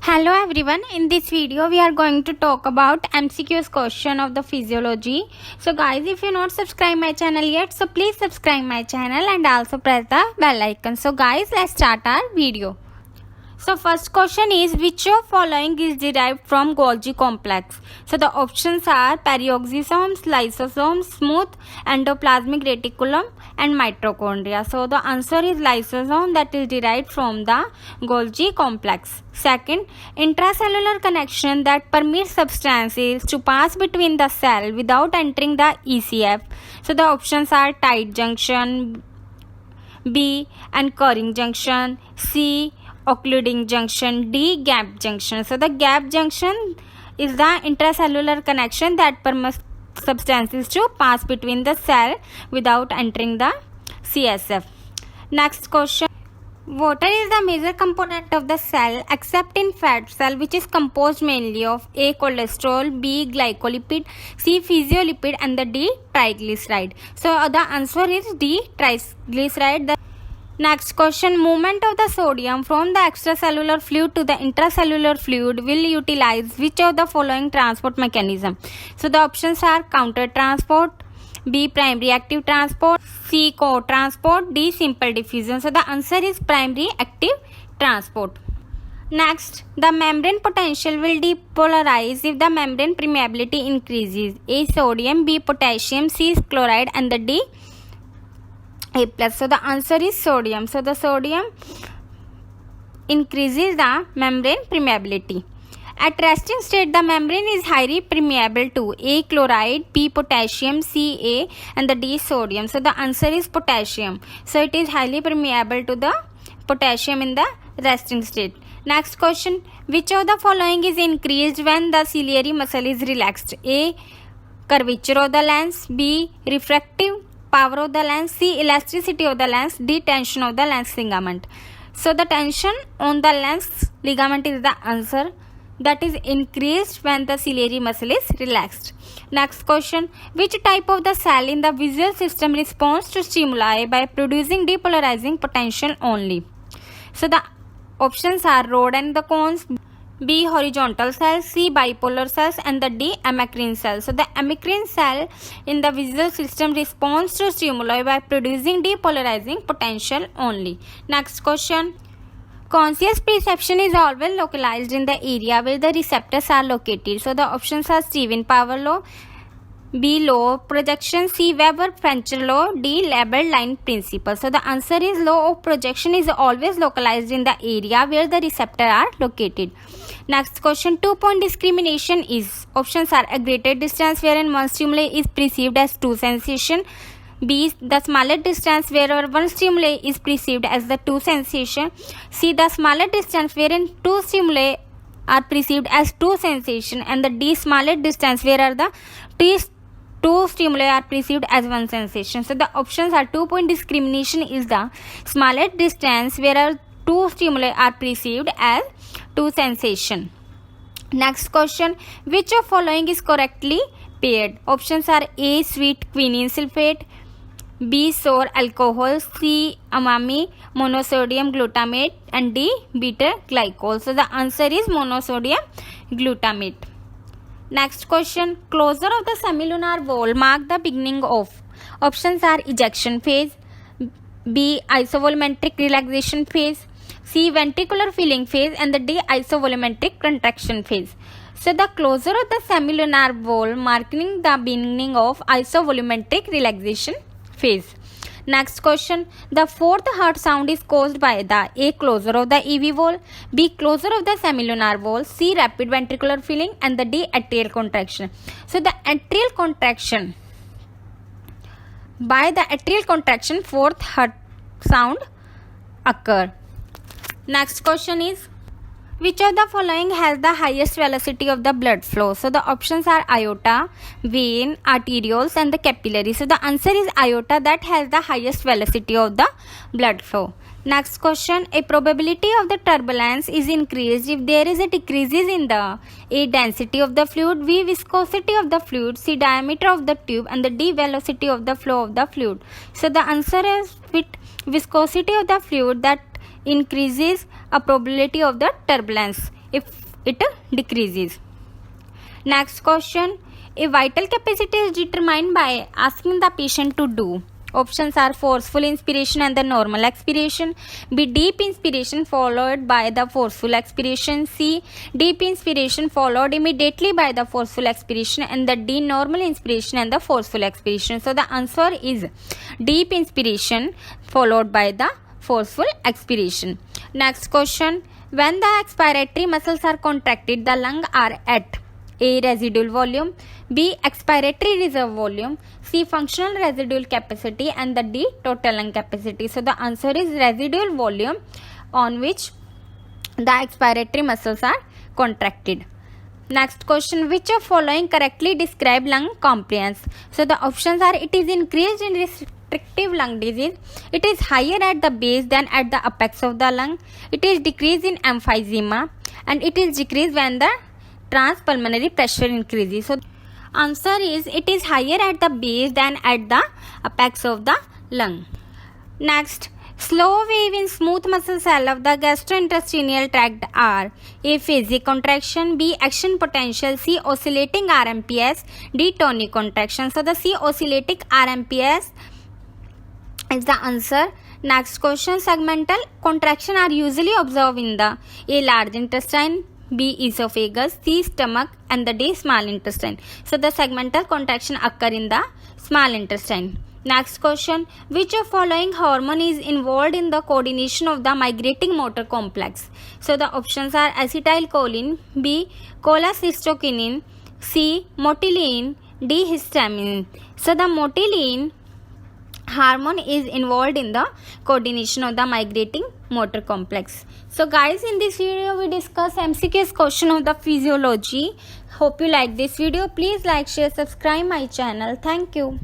Hello everyone, in this video we are going to talk about MCQs question of the physiology. So guys, if you not subscribe my channel yet, so please subscribe my channel and also press the bell icon. So guys, let's start our video. So first question is, which of following is derived from Golgi complex? So the options are peroxisomes, lysosomes, smooth endoplasmic reticulum and mitochondria. So the answer is lysosome, that is derived from the Golgi complex. Second, intracellular connection that permits substances to pass between the cell without entering the ECF. So the options are tight junction, B anchoring junction, C occluding junction, D gap junction. So the gap junction is the intracellular connection that permits substances to pass between the cell without entering the CSF. Next question. Water is the major component of the cell except in fat cell, which is composed mainly of A cholesterol, B glycolipid, C physiolipid and the D triglyceride. So the answer is D triglyceride. Next question, movement of the sodium from the extracellular fluid to the intracellular fluid will utilize which of the following transport mechanism? So the options are counter transport, B primary active transport, C co-transport, D simple diffusion. So the answer is primary active transport. Next, the membrane potential will depolarize if the membrane permeability increases. A sodium, B potassium, C chloride and the D A plus. So the answer is sodium. So the sodium increases the membrane permeability. At resting state, the membrane is highly permeable to A chloride, B potassium, C A and the D sodium. So the answer is potassium. So it is highly permeable to the potassium in the resting state. Next question, which of the following is increased when the ciliary muscle is relaxed? A curvature of the lens, B refractive power of the lens, C elasticity of the lens, D tension of the lens ligament. So the tension on the lens ligament is the answer, that is increased when the ciliary muscle is relaxed. Next question, which type of the cell in the visual system responds to stimuli by producing depolarizing potential only? So the options are rod and the cones, B horizontal cells, C bipolar cells and the D amacrine cells. So the amacrine cell in the visual system responds to stimuli by producing depolarizing potential only. Next question, conscious perception is always localized in the area where the receptors are located. So the options are Stevens-Power law, B law of projection, C Weber-Fencher law, D labeled line principle. So the answer is law of projection is always localized in the area where the receptors are located. Next question, 2-point discrimination is, options are a greater distance wherein one stimuli is perceived as two sensation, B the smaller distance where one stimuli is perceived as the two sensation, C the smaller distance wherein two stimuli are perceived as two sensation and the D smaller distance where the two stimuli are perceived as one sensation. So the options are 2-point discrimination is the smaller distance where two stimuli are perceived as two sensation. Next question, which of following is correctly paired? Options are A sweet quinine sulfate, B sour alcohol, C amami monosodium glutamate and D bitter glycol. So the answer is monosodium glutamate. Next question, closure of the semilunar wall mark the beginning of, options are ejection phase, B isovolumetric relaxation phase, C ventricular filling phase and the D isovolumetric contraction phase. So the closure of the semilunar wall marking the beginning of isovolumetric relaxation phase. Next question, the fourth heart sound is caused by the A closure of the EV wall, B closure of the semilunar wall, C rapid ventricular filling and the D atrial contraction. So the atrial contraction, by the atrial contraction fourth heart sound occur. Next question is, which of the following has the highest velocity of the blood flow? So the options are aorta, vein, arterioles and the capillary. So the answer is aorta, that has the highest velocity of the blood flow. Next question, a probability of the turbulence is increased if there is a decreases in the A density of the fluid, B viscosity of the fluid, C diameter of the tube and the D velocity of the flow of the fluid. So the answer is with viscosity of the fluid, that increases a probability of the turbulence. if it decreases. Next question. A vital capacity is determined by asking the patient to do. Options are forceful inspiration and the normal expiration. B. Deep inspiration followed by the forceful expiration. C. Deep inspiration followed immediately by the forceful expiration. And the D. Normal inspiration and the forceful expiration. So the answer is deep inspiration followed by the forceful expiration. Next question. When the expiratory muscles are contracted, the lungs are at A. Residual volume, B. Expiratory reserve volume, C. Functional residual capacity, and the D. Total lung capacity. So the answer is residual volume on which the expiratory muscles are contracted. Next question. Which of following correctly describe lung compliance? So the options are: it is increased in restrictive lung disease, it is higher at the base than at the apex of the lung, it is decreased in emphysema, and it is decreased when the transpulmonary pressure increases. So answer is it is higher at the base than at the apex of the lung. Next, slow wave in smooth muscle cell of the gastrointestinal tract are: A. Phasic contraction, B. Action potential, C. Oscillating RMPS, D. Tonic contraction. So the C. Oscillating RMPS is the answer. Next question. Segmental contraction are usually observed in the A. Large intestine, B. Esophagus, C. Stomach, and the D. Small intestine. So the segmental contraction occur in the small intestine. Next question. Which of following hormone is involved in the coordination of the migrating motor complex? So the options are acetylcholine, B. cholecystokinin, C. motiline, D. histamine. So the motiline hormone is involved in the coordination of the migrating motor complex. So guys, in this video we discuss MCQ's question of the physiology. Hope you like this video. Please like, share, subscribe my channel. Thank you.